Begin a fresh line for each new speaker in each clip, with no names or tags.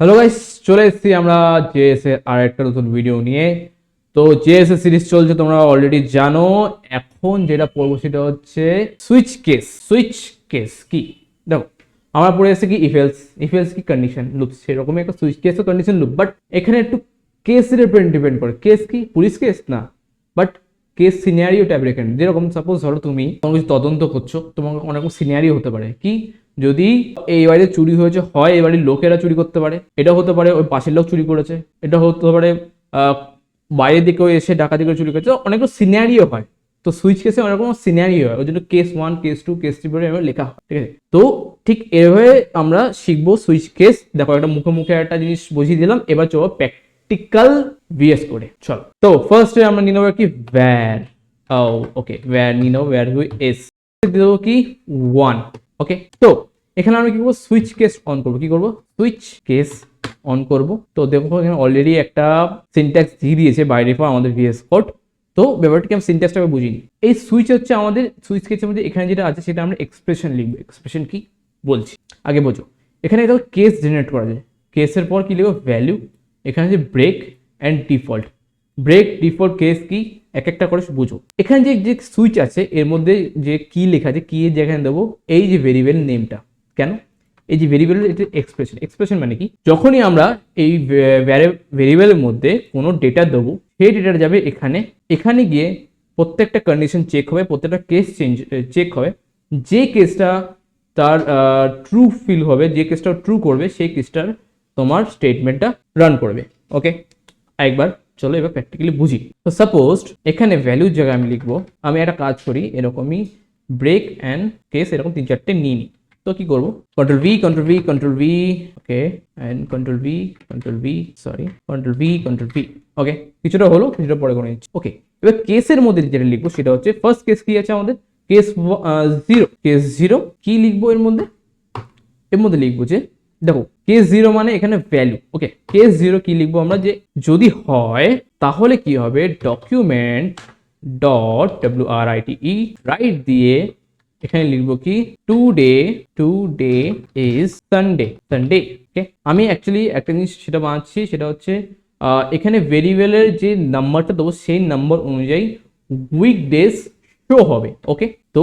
Hello guys, চলে এসেছি আমরা জেএস এর আর একটা নতুন ভিডিও নিয়ে। তো জেএস এর সিরিজ চলছে, তোমরা অলরেডি জানো। এখন যেটা পড়বো সেটা হচ্ছে সুইচ কেস। সুইচ কেস কি দেখো, আমরা পড়ে এসেছি কি ইফেলস। ইফেলস কি কন্ডিশন লুপ, সেরকমই একটা সুইচ কেস ও কন্ডিশন লুপ, বাট এখানে একটু কেসের উপর ডিপেন্ড করে। কেস কি পুলিশ কেস না, বাট কেস সিনারিও টাইপ রেখে। যেরকম সাপোজ ধরো তুমি কোনো কিছু তদন্ত করছো, তোমার অনেক সিনারিও হতে পারে কি, যদি এই বাড়িতে চুরি হয়েছে, হয় এই বাড়ির লোকেরা চুরি করতে পারে, এটা হতে পারে ওই পাশের লোক চুরি করেছে, এটা হতে পারে বাইরের দিকেও এসে ডাকাতি করে চুরি করেছে, অনেকগুলো সিনারিও হয়। তো সুইচ কেসে অনেক রকম সিনারিও হয়, ওই জন্য কেস 1 কেস 2 কেস 3 বলে এভাবে লেখা হয়, ঠিক আছে? তো ঠিক এভাবে আমরা শিখবো সুইচ কেস। দেখো, একটা মুখে মুখে একটা জিনিস বুঝিয়ে দিলাম, এবার চলো প্র্যাকটিক্যাল ভিএস করে। চলো, তো ফার্স্টে আমরা নিয়ে নেবো কি ভ্যার। ওকে, ভ্যার নিয়ে নেবো, ভ্যার এস দিয়ে দেবো কি 1। ওকে, তো এখানে আমরা কি করবো, সুইচ কেস অন করবো। কি করবো, সুইচ কেস অন করব। তো দেখো এখানে অলরেডি একটা সিনট্যাক্স দিয়ে দিয়েছে বাইরে পর আমাদের ভিএস কোড। তো ব্যাপারটাকে আমি সিনট্যাক্সটাকে বুঝিনি। এই সুইচ হচ্ছে আমাদের সুইচ কেসের মধ্যে এখানে যেটা আছে সেটা আমরা এক্সপ্রেশন লিখবো। এক্সপ্রেশন কি বলছি আগে বোঝো। এখানে দেখো কেস জেনারেট করা যায়, কেসের পর কি লিখবো, ভ্যালু। এখানে যে break and default. Break, default, case কি এক একটা করে বুঝো। এখানে যে সুইচ আছে এর মধ্যে যে কি লেখা আছে, কি যেখানে দেবো এই যে ভেরিয়েবল নেমটা। কেন এই যে ভেরিয়েবল, এটা এক্সপ্রেশন। এক্সপ্রেশন মানে কি, যখনই আমরা এই ভেরিয়েবলের মধ্যে কোনো ডেটা দেবো, সেই ডেটাটা যাবে এখানে। এখানে গিয়ে প্রত্যেকটা কন্ডিশন চেক হবে, প্রত্যেকটা কেস চেক হবে। যে কেসটা তার ট্রু ফিল হবে, যে কেসটা ট্রু করবে, সেই কেসটার তোমার স্টেটমেন্টটা রান করবে। ওকে, একবার চলো এবার প্র্যাকটিক্যালি বুঝি। তো সাপোজ এখানে ভ্যালুর জায়গায় আমি লিখবো, আমি একটা কাজ করি এরকমই, ব্রেক অ্যান্ড কেস এরকম 3-4টে নিয়ে নিই। তো কি করবো, control V, control V, control V, okay, and control V, control V, sorry, control V, control V. Okay, কিছুটা হলো, কিছুটা পরে করে নিচ্ছি। ওকে, এবার কেসের মধ্যে যেটা লিখবো সেটা হচ্ছে ফার্স্ট কেস কি আছে আমাদের, কেস 0। কেস 0 কি লিখবো এর মধ্যে, লিখবো যে দেখো কেস 0 মানে এখানে ভ্যালু। ওকে, কেস 0 কি লিখবো আমরা, যে যদি হয় তাহলে কি হবে, ডকুমেন্ট ডট write রাইট দিয়ে এখানে লিখবো কি টুডে ইজ সানডে। ওকে, আমি অ্যাকচুয়ালি একটা জিনিস সেটা বানাচ্ছি, সেটা হচ্ছে এখানে ভেরিয়েবলের যে নাম্বারটা দেবো সেই নাম্বার অনুযায়ী উইকডেজ শো হবে। ওকে, তো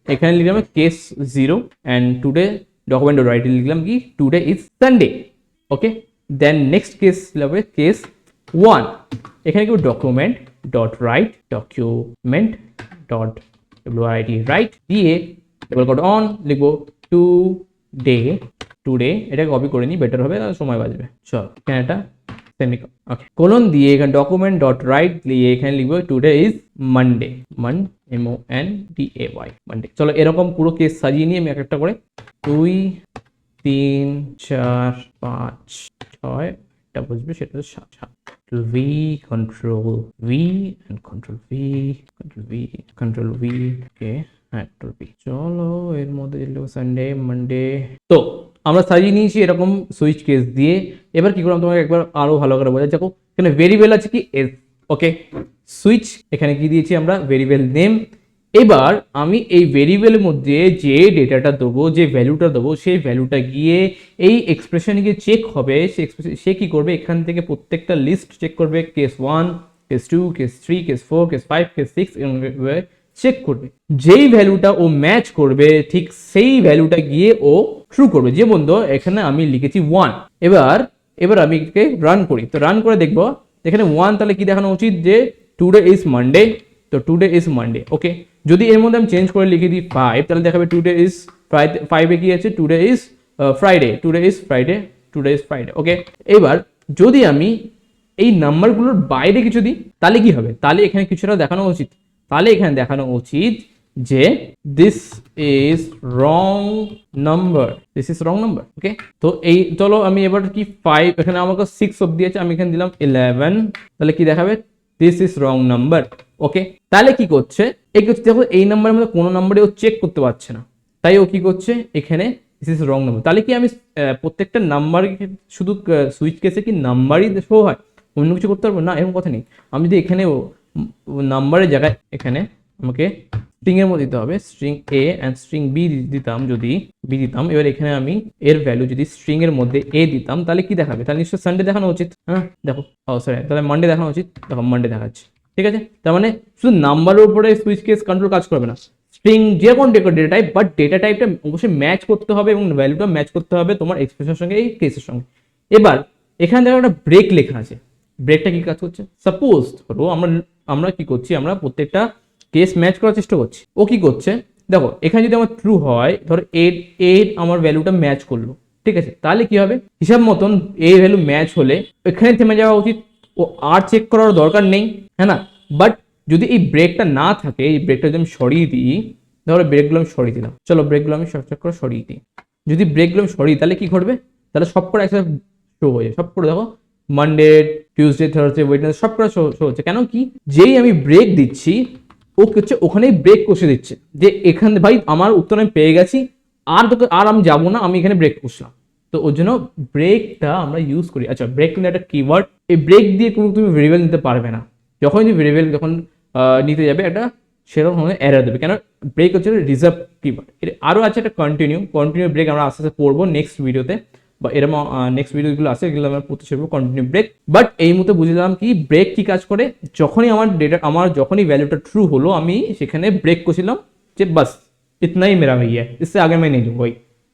এখানে লিখলাম case 0 and today document write লিখলাম কি today is Sunday. Okay, then next case লাগবে কেস 1। এখানে কি document dot write, document dot write write দিয়ে ডবল কোট অন লিখবো টুডে। এটা কপি করে নিই, বেটার হবে, সময় বাঁচবে। চল এখানে একটা সেমিকোলন, ওকে, কোলন দিয়ে এখানে ডকুমেন্ট ডট রাইট দিয়ে এখানে লিখবো today is Monday, MONDAY, Monday. চলো এরকম পুরো কেস সাজিয়ে নিয়ে আমি একটা করে 2 3 4 5 6 এটা বুঝবে, সেটা 7 V, control V and control V, control V, okay, হ্যাঁ কন্ট্রোল ভি। চলো এর মধ্যে সানডে, মানডে। তো আমরা সাজিয়ে নিয়েছি এরকম সুইচ কেস দিয়ে। এবার কি করলাম তোমাকে একবার আরো ভালো করে বোঝা যাক। এখানে ভেরিয়েবল আছে কি এস। ওকে, সুইচ এখানে কি দিয়েছি আমরা, ভেরিয়েবল নেম। এবার আমি এই ভেরিয়েবলের মধ্যে যে ডেটাটা দেবো, যে ভ্যালুটা দেবো, সেই ভ্যালুটা গিয়ে এই এক্সপ্রেশনে গিয়ে চেক হবে। সে কি করবে, এখান থেকে প্রত্যেকটা লিস্ট চেক করবে, case 1, case 2, case 3, case 4, case 5, case 6 check করবে। যেই ভ্যালুটা ও ম্যাচ করবে ঠিক সেই ভ্যালুটা গিয়ে ও ট্রু করবে। যে বন্ধু এখানে আমি লিখেছি 1। এবার আমি একে রান করি। তো রান করে দেখবো এখানে 1, তাহলে কি দেখানো উচিত, যে টুডে ইজ মানডে। তো টুডে ইজ মানডে। ওকে, যদি এর মধ্যে আমি চেঞ্জ করে লিখে দিই 5, তাহলে দেখাবে টুডে ইজ 5 এ কি আছে, today is Friday, today is Friday, today is Friday. Okay, এবার যদি আমি এই নাম্বারগুলোর বাইরে কিছু দিই তাহলে কি হবে, তাহলে এখানে কিছুটা দেখানো উচিত। তাহলে এখানে দেখানো উচিত যে this is wrong number, this is wrong number. Okay, তো এই চলো আমি এবার কি 5, এখানে আমাকে 6 অব্দি আছে, আমি এখানে দিলাম 11, তাহলে কি দেখাবে, দিস ইজ রং নাম্বার। ওকে, তাহলে কি করছে, দেখো এই নাম্বারের মধ্যে কোনো নাম্বারে ও চেক করতে পারছে না, তাই ও কি করছে এখানে দিস ইজ রং নাম্বার। তাহলে কি আমি প্রত্যেকটা নাম্বার শুধু সুইচ কেসে কি নাম্বারই শো হয়, অন্য কিছু করতে পারবো না, এরকম কথা নেই। আমি যদি এখানে নাম্বারের জায়গায় এখানে আমাকে স্ট্রিং এর মধ্যে দিতে হবে, string A and string B দিতাম, যদি বি দিতাম, এবার এখানে আমি এর ভ্যালু যদি স্ট্রিং এর মধ্যে এ দিতাম তাহলে কি দেখাবে, তাহলে নিশ্চয়ই সানডে দেখানো উচিত। হ্যাঁ দেখো, ও সরি, তাহলে মানডে দেখানো উচিত, দেখো মানডে দেখাচ্ছে। ঠিক আছে, তার মানে শুধু নাম্বারের উপরে সুইচ কেস কন্ট্রোল কাজ করবে না, স্ট্রিং যে কোনো ডেটা টাইপ, বাট ডেটা টাইপটা অবশ্যই ম্যাচ করতে হবে এবং ভ্যালুটা ম্যাচ করতে হবে তোমার এক্সপ্রেশনের সঙ্গে, এই কেসের সঙ্গে। এবার এখানে দেখো একটা ব্রেক লেখা আছে, ব্রেকটা কি কাজ করছে, সাপোজ ধরো আমরা আমরা কি করছি, আমরা প্রত্যেকটা কেস ম্যাচ করার চেষ্টা করছি। ও কি করছে দেখো, এখানে যদি আমার ট্রু হয়, ধরো এর আমার ভ্যালুটা ম্যাচ করলো, ঠিক আছে, তাহলে কি হবে, হিসাব মতন এই ভ্যালু ম্যাচ হলে এখানে থেমে যাওয়া উচিত, ও আর চেক করার দরকার নেই, হ্যাঁ না। বাট যদি এই ব্রেকটা না থাকে, এই ব্রেকটা যদি আমি সরিয়ে দিই, ধরো ব্রেকগুলো আমি সরিয়ে দিলাম, চলো ব্রেকগুলো আমি শর্ট করে সরিয়ে দিই, যদি ব্রেকগুলো আমি সরিয়ে তাহলে কি ঘটবে, তাহলে সব করে একসাথে শো হয়ে যায়, সব করে দেখো মানডে, টিউসডে, থার্সডে, ওয়েডনেসডে সব করে শো হচ্ছে। কেন কি, যেই আমি ব্রেক দিচ্ছি ও হচ্ছে ওখানেই ব্রেক কষে দিচ্ছে, যে এখানে ভাই আমার উত্তর আমি পেয়ে গেছি, আর আমি যাবো না, আমি এখানে ব্রেক কষলাম। তো ওর জন্য ব্রেকটা আমরা ইউজ করি। আচ্ছা, ব্রেক কিন্তু একটা কিওয়ার্ড, এই ব্রেক দিয়ে কোনো তুমি ভেরিয়েবল নিতে পারবে না, যখন তুমি ভেরিয়েবল যখন নিতে যাবে একটা সেরকম ধরনের এরর দেবে, কেন ব্রেক হচ্ছে রিজার্ভ কিওয়ার্ড। এর আরও আছে একটা কন্টিনিউ ব্রেক, আমরা আস্তে আস্তে পড়বো নেক্সট ভিডিওতে, বা এরকম নেক্সট ভিডিওগুলো আছে, এগুলো আমরা পড়তে শিখবো কন্টিনিউ ব্রেক। বাট এই মুহূর্তে বুঝলাম কি ব্রেক কি কাজ করে, যখনই আমার যখনই ভ্যালুটা ট্রু হলো আমি সেখানে ব্রেক করছিলাম, যে বাস ইতনাই মেরা ভैया, इससे आगे मैं नहीं दूंगा,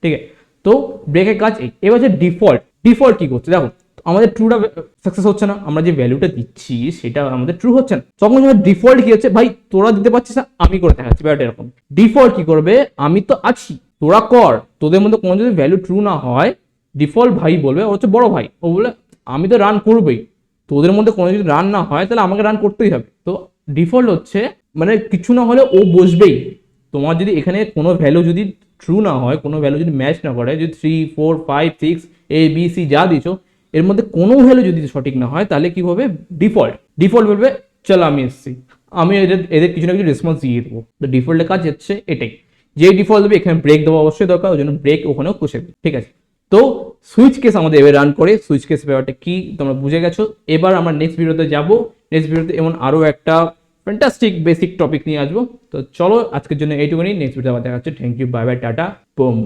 ঠিক আছে। তো ব্রেকের কাজ এই। এবার যে ডিফল্ট কি করছে দেখো, আমাদের ট্রুটা সাকসেস হচ্ছে না, আমরা যে ভ্যালুটা দিচ্ছি সেটা আমাদের ট্রু হচ্ছে না, তখন যখন ডিফল্ট কি হচ্ছে, ভাই তোরা দিতে পারছিস না, আমি করে দেখাচ্ছি, ব্যাপারটা এরকম। ডিফল্ট কি করবে, আমি তো আছি, তোরা কর, তোদের মধ্যে কোনো যদি ভ্যালু ট্রু না হয়, ডিফল্ট ভাই বলবে, ও হচ্ছে বড় ভাই, ও বলে আমি তো রান করবোই, তোদের মধ্যে কোনো যদি রান না হয় তাহলে আমাকে রান করতেই হবে। তো ডিফল্ট হচ্ছে মানে কিছু না হলে ও বসবেই, তোমার যদি এখানে কোনো ভ্যালু যদি ট্রু না হয়, কোনো ভ্যালু যদি ম্যাচ না করে, যদি 3, 4, 5, 6 ABC যা দিছো এর মধ্যে কোনো ভ্যালু যদি সঠিক না হয়, তাহলে কি হবে, ডিফল্ট বলবে চলো আমি এসেছি, আমি এদের কিছু না কিছু রেসপন্স দিয়ে দেবো। তো ডিফল্টের কাজ হচ্ছে এটাই, যে ডিফল্ট দেবে এখানে ব্রেক দেওয়া অবশ্যই দরকার, ওই জন্য ব্রেক ওখানেও কষে দেবে, ঠিক আছে। তো সুইচ কেস আমাদের এবার রান করে, সুইচ কেস ব্যাপারটা কি তোমরা বুঝে গেছো। এবার আমরা নেক্সট ভিডিওতে যাব, নেক্সট ভিডিওতে এমন আরও একটা ফ্যান্টাস্টিক বেসিক টপিক নিয়ে আসবো। তো চলো আজকের জন্য এইটুকুনি, নেক্সট ভিডিও আবার দেখা হচ্ছে। থ্যাংক ইউ, বাই বাই, টাটা, বুম।